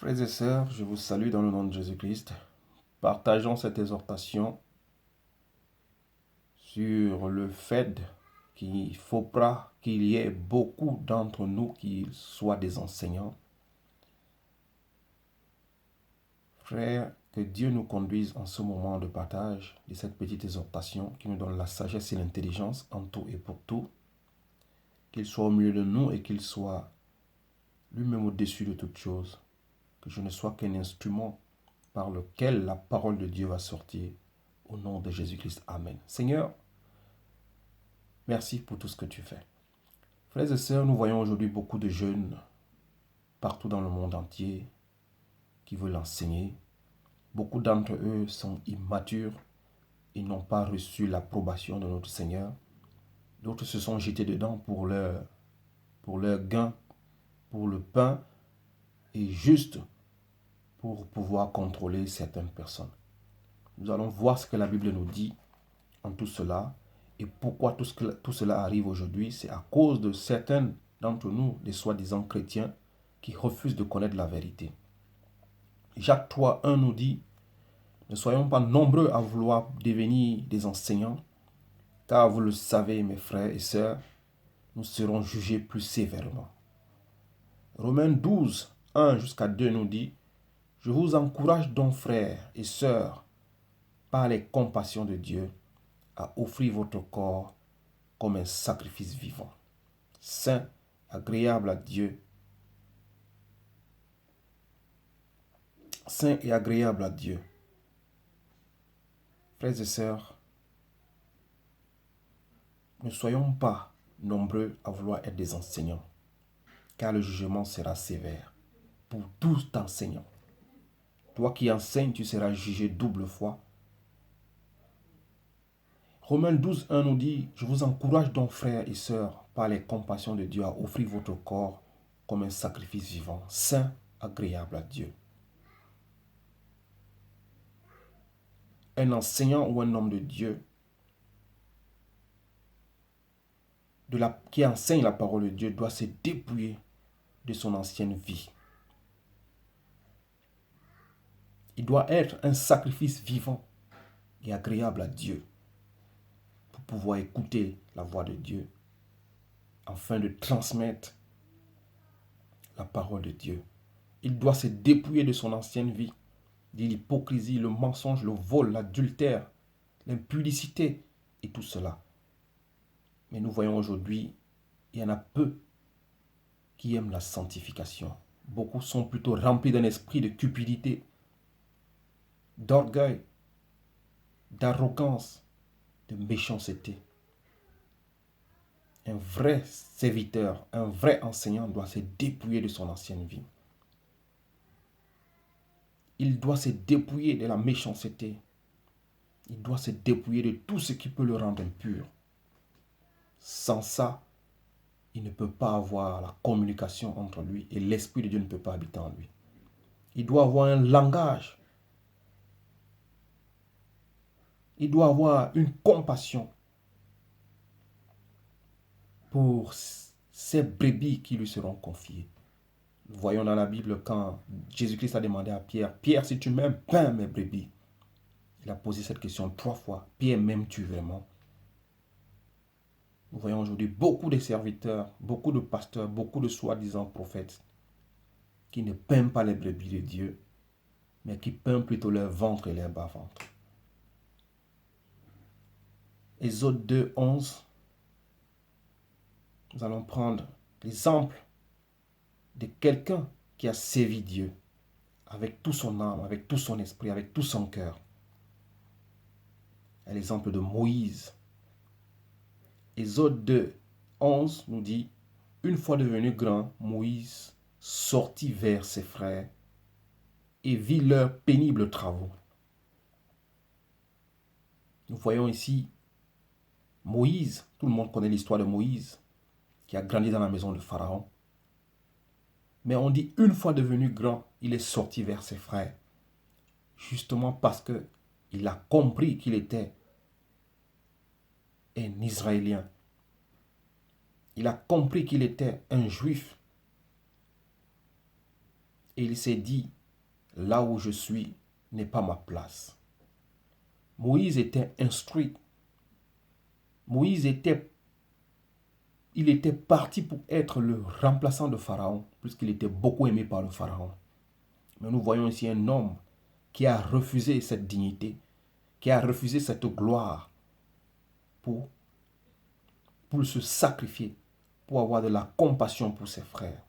Frères et sœurs, je vous salue dans le nom de Jésus-Christ. Partageons cette exhortation sur le fait qu'il ne faut pas qu'il y ait beaucoup d'entre nous qui soient des enseignants. Frères, que Dieu nous conduise en ce moment de partage de cette petite exhortation qui nous donne la sagesse et l'intelligence en tout et pour tout. Qu'il soit au milieu de nous et qu'il soit lui-même au-dessus de toutes choses. Que je ne sois qu'un instrument par lequel la parole de Dieu va sortir. Au nom de Jésus-Christ. Amen. Seigneur, merci pour tout ce que tu fais. Frères et sœurs, nous voyons aujourd'hui beaucoup de jeunes partout dans le monde entier qui veulent enseigner. Beaucoup d'entre eux sont immatures et n'ont pas reçu l'approbation de notre Seigneur. D'autres se sont jetés dedans pour leur gain, pour le pain et juste pour pouvoir contrôler certaines personnes. Nous allons voir ce que la Bible nous dit en tout cela et pourquoi tout cela arrive aujourd'hui. C'est à cause de certains d'entre nous, des soi-disant chrétiens, qui refusent de connaître la vérité. Jacques 3:1 nous dit: ne soyons pas nombreux à vouloir devenir des enseignants, car vous le savez, mes frères et sœurs, nous serons jugés plus sévèrement. Romains 12:1 jusqu'à 2 nous dit: je vous encourage donc, frères et sœurs, par les compassions de Dieu, à offrir votre corps comme un sacrifice vivant, saint, agréable à Dieu, saint et agréable à Dieu. Frères et sœurs, ne soyons pas nombreux à vouloir être des enseignants, car le jugement sera sévère pour tout enseignant. Toi qui enseignes, tu seras jugé double fois. Romains 12:1 nous dit: je vous encourage donc, frères et sœurs, par les compassions de Dieu, à offrir votre corps comme un sacrifice vivant, saint, agréable à Dieu. Un enseignant ou un homme de Dieu qui enseigne la parole de Dieu doit se dépouiller de son ancienne vie. Il doit être un sacrifice vivant et agréable à Dieu pour pouvoir écouter la voix de Dieu afin de transmettre la parole de Dieu. Il doit se dépouiller de son ancienne vie, de l'hypocrisie, le mensonge, le vol, l'adultère, l'impudicité et tout cela. Mais nous voyons aujourd'hui, il y en a peu qui aiment la sanctification. Beaucoup sont plutôt remplis d'un esprit de cupidité, d'orgueil, d'arrogance, de méchanceté. Un vrai serviteur, un vrai enseignant doit se dépouiller de son ancienne vie. Il doit se dépouiller de la méchanceté. Il doit se dépouiller de tout ce qui peut le rendre impur. Sans ça, il ne peut pas avoir la communication entre lui et l'Esprit de Dieu ne peut pas habiter en lui. Il doit avoir un langage. Il doit avoir une compassion pour ces brebis qui lui seront confiées. Nous voyons dans la Bible quand Jésus-Christ a demandé à Pierre: Pierre, si tu m'aimes, pains mes brebis. Il a posé cette question 3 fois. Pierre, m'aimes-tu vraiment? Nous voyons aujourd'hui beaucoup de serviteurs, beaucoup de pasteurs, beaucoup de soi-disant prophètes qui ne peignent pas les brebis de Dieu, mais qui peignent plutôt leur ventre et leur bas-ventre. Exode 2:11, nous allons prendre l'exemple de quelqu'un qui a servi Dieu avec tout son âme, avec tout son esprit, avec tout son cœur. L'exemple de Moïse. Exode 2:11 nous dit: une fois devenu grand, Moïse sortit vers ses frères et vit leurs pénibles travaux. Nous voyons ici Moïse, tout le monde connaît l'histoire de Moïse, qui a grandi dans la maison de Pharaon. Mais on dit une fois devenu grand, il est sorti vers ses frères. Justement parce qu'il a compris qu'il était un Israélien. Il a compris qu'il était un Juif. Et il s'est dit, là où je suis n'est pas ma place. Moïse était instruit. Moïse était parti pour être le remplaçant de Pharaon, puisqu'il était beaucoup aimé par le Pharaon. Mais nous voyons ici un homme qui a refusé cette dignité, qui a refusé cette gloire pour se sacrifier, pour avoir de la compassion pour ses frères.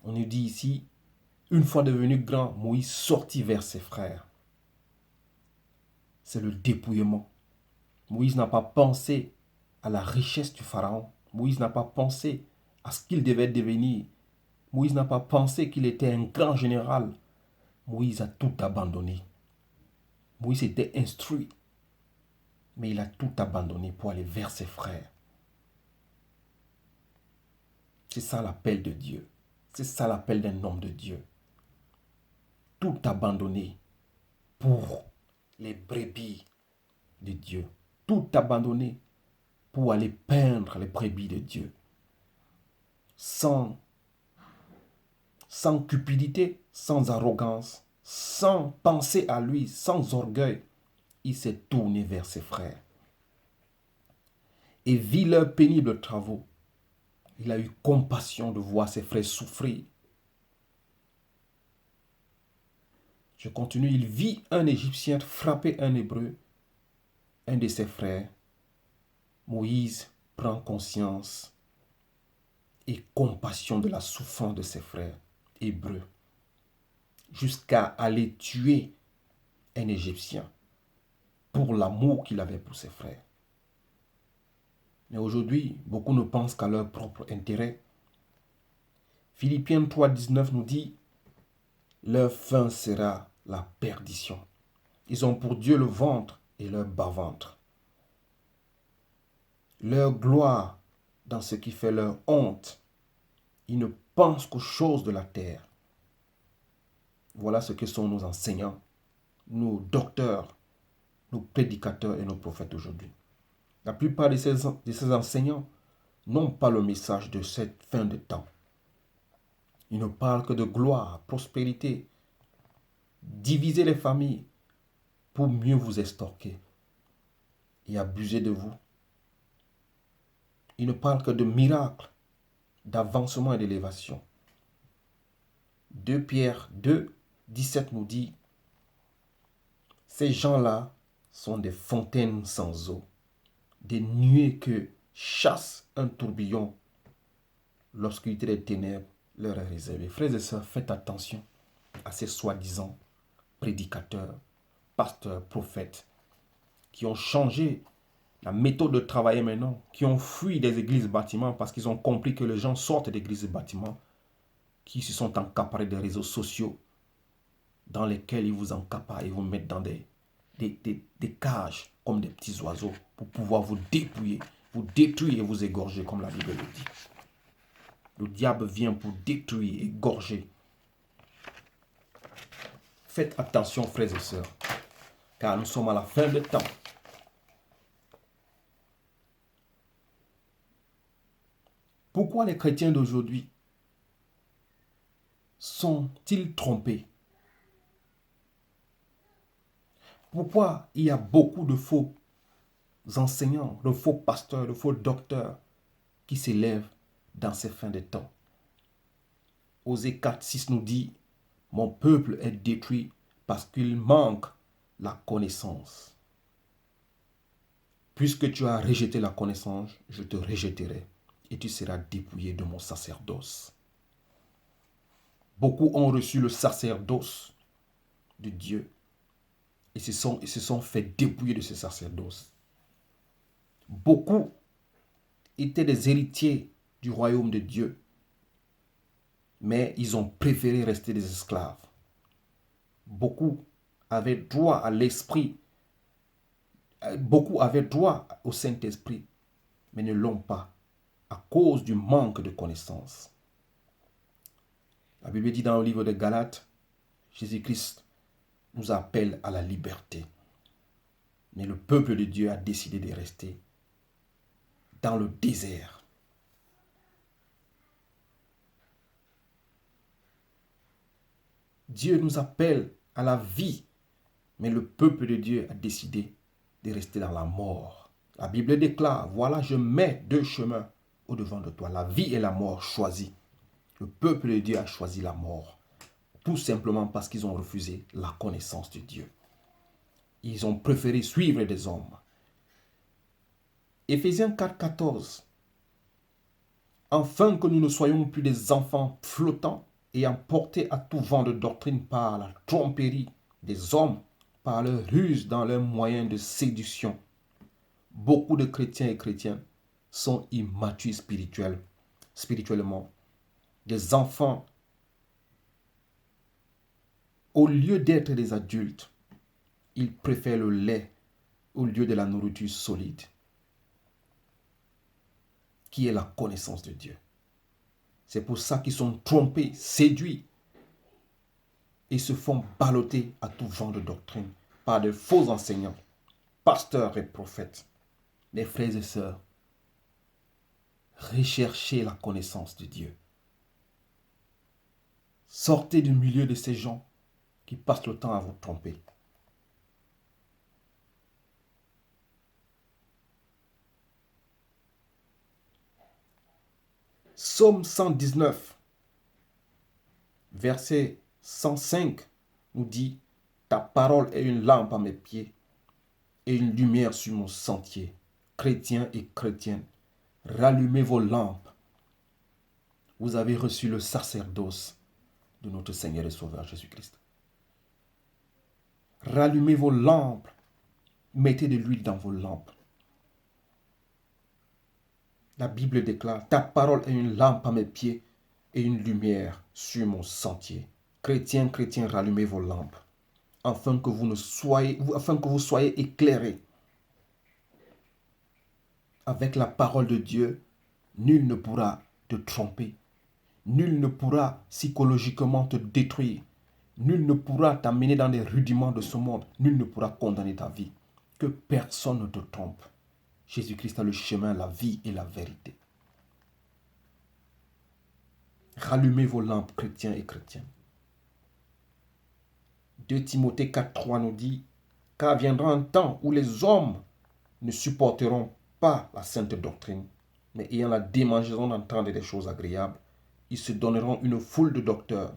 On nous dit ici, une fois devenu grand, Moïse sortit vers ses frères. C'est le dépouillement. Moïse n'a pas pensé à la richesse du Pharaon. Moïse n'a pas pensé à ce qu'il devait devenir. Moïse n'a pas pensé qu'il était un grand général. Moïse a tout abandonné. Moïse était instruit, mais il a tout abandonné pour aller vers ses frères. C'est ça l'appel de Dieu. C'est ça l'appel d'un homme de Dieu. Tout abandonner pour les brebis de Dieu. Tout abandonner pour aller peindre les brebis de Dieu. Sans cupidité, sans arrogance, sans penser à lui, sans orgueil, il s'est tourné vers ses frères. Et vit leurs pénibles travaux. Il a eu compassion de voir ses frères souffrir. Je continue. Il vit un Égyptien frapper un Hébreu, un de ses frères. Moïse prend conscience et compassion de la souffrance de ses frères hébreux, jusqu'à aller tuer un Égyptien pour l'amour qu'il avait pour ses frères. Mais aujourd'hui, beaucoup ne pensent qu'à leur propre intérêt. Philippiens 3,19 nous dit, leur fin sera la perdition. Ils ont pour Dieu le ventre et leur bas-ventre. Leur gloire dans ce qui fait leur honte. Ils ne pensent qu'aux choses de la terre. Voilà ce que sont nos enseignants, nos docteurs, nos prédicateurs et nos prophètes aujourd'hui. La plupart de ces enseignants n'ont pas le message de cette fin de temps. Ils ne parlent que de gloire, prospérité, diviser les familles pour mieux vous estorquer et abuser de vous. Ils ne parlent que de miracles, d'avancement et d'élévation. 2 Pierre 2, 17 nous dit, ces gens-là sont des fontaines sans eau, des nuées que chasse un tourbillon. L'obscurité des ténèbres leur est réservée. Frères et sœurs, faites attention à ces soi-disant prédicateurs, pasteurs, prophètes, qui ont changé la méthode de travailler maintenant, qui ont fui des églises bâtiments parce qu'ils ont compris que les gens sortent d'églises et bâtiments, qui se sont encaparés des réseaux sociaux dans lesquels ils vous encaparent et vous mettent dans des cages comme des petits oiseaux pour pouvoir vous dépouiller, vous détruire et vous égorger comme la Bible le dit. Le diable vient pour détruire, égorger. Faites attention, frères et sœurs, car nous sommes à la fin des temps. Pourquoi les chrétiens d'aujourd'hui sont-ils trompés? Pourquoi il y a beaucoup de faux enseignants, de faux pasteurs, de faux docteurs qui s'élèvent dans ces fins des temps? Osée 4,6 nous dit, mon peuple est détruit parce qu'il manque la connaissance. Puisque tu as rejeté la connaissance, je te rejetterai et tu seras dépouillé de mon sacerdoce. Beaucoup ont reçu le sacerdoce de Dieu et se sont fait dépouiller de ce sacerdoce. Beaucoup étaient des héritiers du royaume de Dieu, mais ils ont préféré rester des esclaves. Beaucoup avaient droit à l'esprit, beaucoup avaient droit au Saint-Esprit, mais ne l'ont pas à cause du manque de connaissances. La Bible dit dans le livre de Galates, Jésus-Christ nous appelle à la liberté. Mais le peuple de Dieu a décidé de rester dans le désert. Dieu nous appelle à la vie, mais le peuple de Dieu a décidé de rester dans la mort. La Bible déclare, voilà, je mets deux chemins au-devant de toi, la vie et la mort choisis. Le peuple de Dieu a choisi la mort, tout simplement parce qu'ils ont refusé la connaissance de Dieu. Ils ont préféré suivre des hommes. Éphésiens 4, 14. Afin que nous ne soyons plus des enfants flottants et emportés à tout vent de doctrine par la tromperie des hommes, par leur ruse dans leurs moyens de séduction. Beaucoup de chrétiens et chrétiennes sont immatures spirituellement. Des enfants, au lieu d'être des adultes, ils préfèrent le lait au lieu de la nourriture solide, qui est la connaissance de Dieu. C'est pour ça qu'ils sont trompés, séduits et se font balloter à tout vent de doctrine par de faux enseignants, pasteurs et prophètes. Mes frères et sœurs, recherchez la connaissance de Dieu. Sortez du milieu de ces gens qui passent le temps à vous tromper. Psaume 119, verset 105 nous dit « Ta parole est une lampe à mes pieds et une lumière sur mon sentier. » Chrétiens et chrétiennes, rallumez vos lampes. Vous avez reçu le sacerdoce de notre Seigneur et Sauveur Jésus-Christ. Rallumez vos lampes. Mettez de l'huile dans vos lampes. La Bible déclare, ta parole est une lampe à mes pieds et une lumière sur mon sentier. Chrétiens, chrétiens, rallumez vos lampes afin que vous soyez éclairés. Avec la parole de Dieu, nul ne pourra te tromper. Nul ne pourra psychologiquement te détruire. Nul ne pourra t'amener dans les rudiments de ce monde. Nul ne pourra condamner ta vie. Que personne ne te trompe. Jésus-Christ a le chemin, la vie et la vérité. Rallumez vos lampes, chrétiens et chrétiennes. 2 Timothée 4.3 nous dit, « Car viendra un temps où les hommes ne supporteront pas la sainte doctrine, mais ayant la démangeaison d'entendre des choses agréables, ils se donneront une foule de docteurs,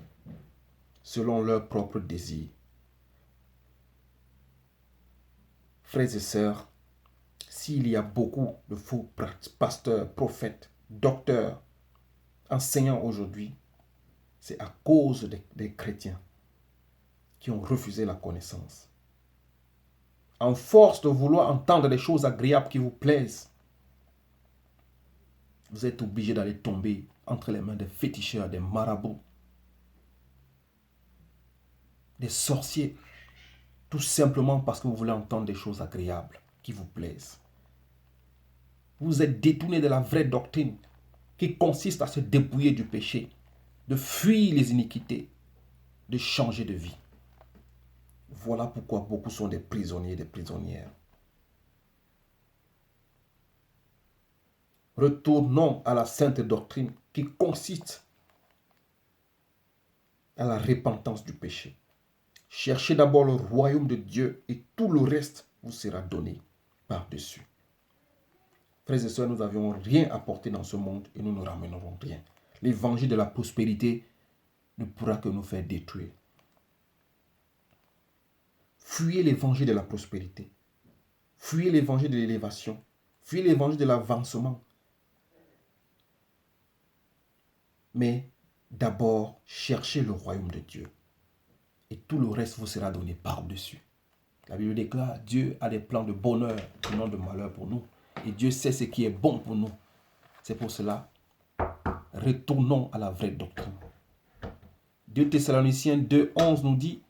selon leurs propres désirs. » Frères et sœurs, s'il y a beaucoup de faux pasteurs, prophètes, docteurs, enseignants aujourd'hui, c'est à cause des chrétiens qui ont refusé la connaissance. En force de vouloir entendre des choses agréables qui vous plaisent, vous êtes obligé d'aller tomber entre les mains des féticheurs, des marabouts, des sorciers, tout simplement parce que vous voulez entendre des choses agréables qui vous plaisent. Vous êtes détourné de la vraie doctrine qui consiste à se dépouiller du péché, de fuir les iniquités, de changer de vie. Voilà pourquoi beaucoup sont des prisonniers et des prisonnières. Retournons à la sainte doctrine qui consiste à la repentance du péché. Cherchez d'abord le royaume de Dieu et tout le reste vous sera donné par-dessus. Frères et sœurs, nous n'avions rien apporté dans ce monde et nous ne ramènerons rien. L'évangile de la prospérité ne pourra que nous faire détruire. Fuyez l'évangile de la prospérité. Fuyez l'évangile de l'élévation. Fuyez l'évangile de l'avancement. Mais d'abord, cherchez le royaume de Dieu. Et tout le reste vous sera donné par-dessus. La Bible déclare, Dieu a des plans de bonheur et non de malheur pour nous. Et Dieu sait ce qui est bon pour nous. C'est pour cela, retournons à la vraie doctrine. 2 Thessaloniciens 2.11 nous dit,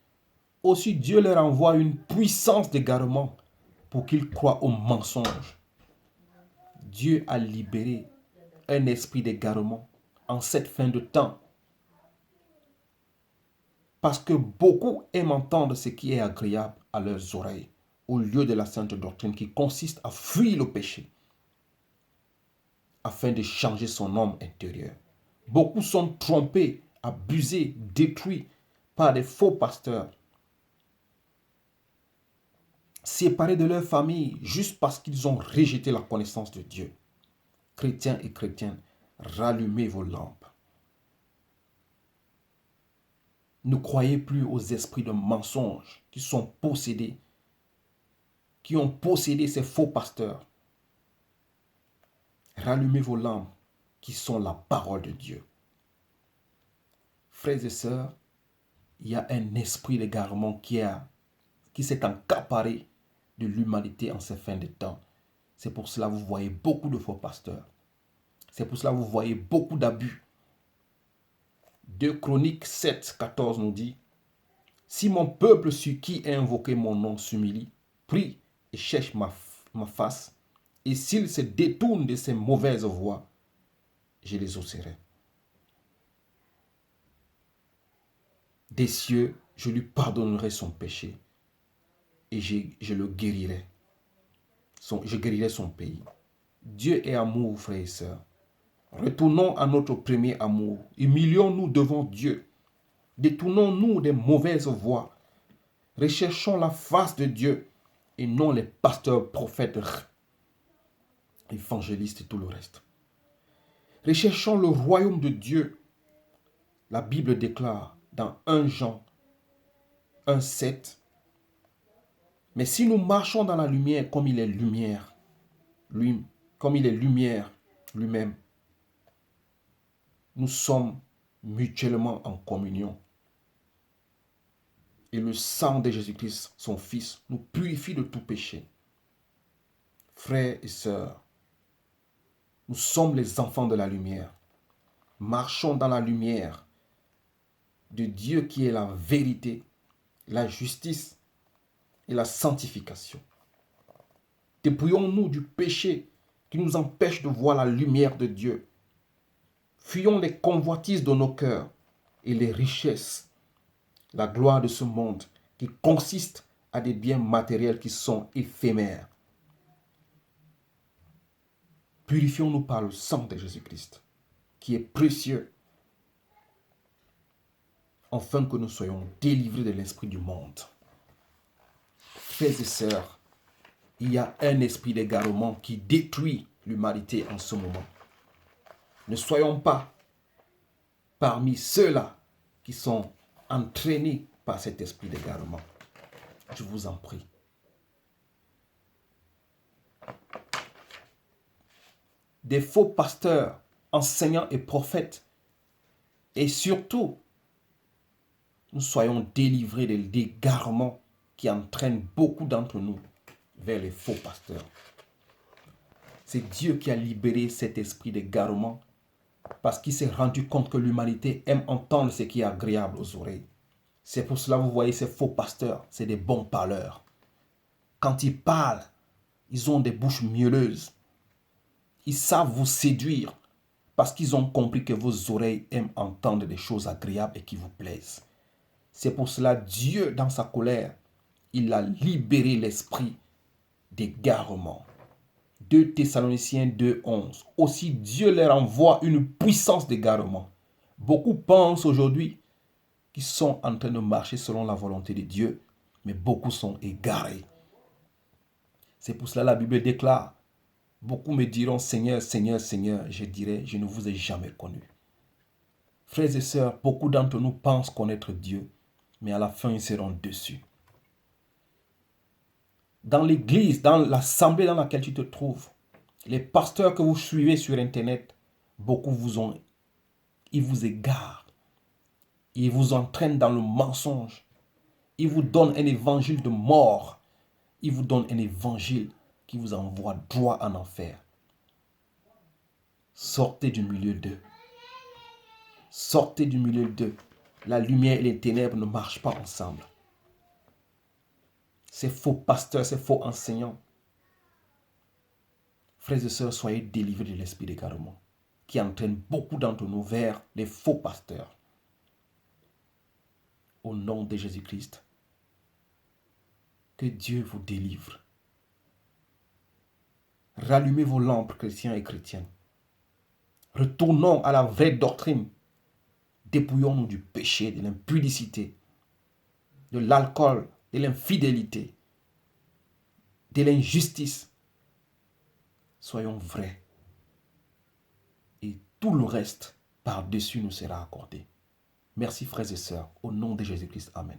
aussi Dieu leur envoie une puissance d'égarement pour qu'ils croient au mensonge. Dieu a libéré un esprit d'égarement en cette fin de temps. Parce que beaucoup aiment entendre ce qui est agréable à leurs oreilles, au lieu de la sainte doctrine qui consiste à fuir le péché, afin de changer son homme intérieur. Beaucoup sont trompés, abusés, détruits par des faux pasteurs, séparés de leur famille juste parce qu'ils ont rejeté la connaissance de Dieu. Chrétiens et chrétiennes, rallumez vos lampes. Ne croyez plus aux esprits de mensonges qui sont possédés, qui ont possédé ces faux pasteurs. Rallumez vos lampes qui sont la parole de Dieu. Frères et sœurs, il y a un esprit d'égarement qui s'est accaparé de l'humanité en ces fins de temps. C'est pour cela que vous voyez beaucoup de faux pasteurs. C'est pour cela que vous voyez beaucoup d'abus. 2 Chroniques 7, 14 nous dit: si mon peuple sur qui est invoqué mon nom s'humilie, prie et cherche ma face, et s'il se détourne de ses mauvaises voies, je les exaucerai. Des cieux, je lui pardonnerai son péché et je le guérirai. Je guérirai son pays. Dieu est amour, frères et sœurs. Retournons à notre premier amour. Humilions-nous devant Dieu. Détournons-nous des mauvaises voies. Recherchons la face de Dieu et non les pasteurs, prophètes, évangélistes et tout le reste. Recherchons le royaume de Dieu. La Bible déclare dans 1 Jean 1,7: mais si nous marchons dans la lumière comme il est lumière, comme il est lumière lui-même, nous sommes mutuellement en communion. Et le sang de Jésus-Christ, son Fils, nous purifie de tout péché. Frères et sœurs, nous sommes les enfants de la lumière. Marchons dans la lumière de Dieu qui est la vérité, la justice et la sanctification. Dépouillons-nous du péché qui nous empêche de voir la lumière de Dieu. Fuyons les convoitises de nos cœurs et les richesses, la gloire de ce monde qui consiste à des biens matériels qui sont éphémères. Purifions-nous par le sang de Jésus-Christ, qui est précieux, afin que nous soyons délivrés de l'esprit du monde. Frères et sœurs, il y a un esprit d'égarement qui détruit l'humanité en ce moment. Ne soyons pas parmi ceux-là qui sont entraînés par cet esprit d'égarement. Je vous en prie. Des faux pasteurs, enseignants et prophètes, et surtout, nous soyons délivrés de l'égarement qui entraîne beaucoup d'entre nous vers les faux pasteurs. C'est Dieu qui a libéré cet esprit d'égarement parce qu'il s'est rendu compte que l'humanité aime entendre ce qui est agréable aux oreilles. C'est pour cela que vous voyez ces faux pasteurs, c'est des bons parleurs. Quand ils parlent, ils ont des bouches mielleuses. Ils savent vous séduire parce qu'ils ont compris que vos oreilles aiment entendre des choses agréables et qui vous plaisent. C'est pour cela Dieu, dans sa colère, il a libéré l'esprit d'égarement. 2 Thessaloniciens 2,11. Aussi Dieu leur envoie une puissance d'égarement. Beaucoup pensent aujourd'hui qu'ils sont en train de marcher selon la volonté de Dieu, mais beaucoup sont égarés. C'est pour cela que la Bible déclare: beaucoup me diront Seigneur, Seigneur, Seigneur. Je dirai, je ne vous ai jamais connu. Frères et sœurs, beaucoup d'entre nous pensent connaître Dieu, mais à la fin ils seront déçus. Dans l'église, dans l'assemblée dans laquelle tu te trouves, les pasteurs que vous suivez sur Internet, beaucoup ils vous égarent. Ils vous entraînent dans le mensonge. Ils vous donnent un évangile de mort. Ils vous donnent un évangile qui vous envoie droit en enfer. Sortez du milieu d'eux. Sortez du milieu d'eux. La lumière et les ténèbres ne marchent pas ensemble. Ces faux pasteurs, ces faux enseignants. Frères et sœurs, soyez délivrés de l'esprit d'égarement qui entraîne beaucoup d'entre nous vers les faux pasteurs. Au nom de Jésus-Christ, que Dieu vous délivre. Rallumez vos lampes, chrétiens et chrétiennes. Retournons à la vraie doctrine. Dépouillons-nous du péché, de l'impudicité. de l'alcool, de l'infidélité, de l'injustice. Soyons vrais. Et tout le reste, par-dessus, nous sera accordé. Merci frères et sœurs, au nom de Jésus-Christ. Amen.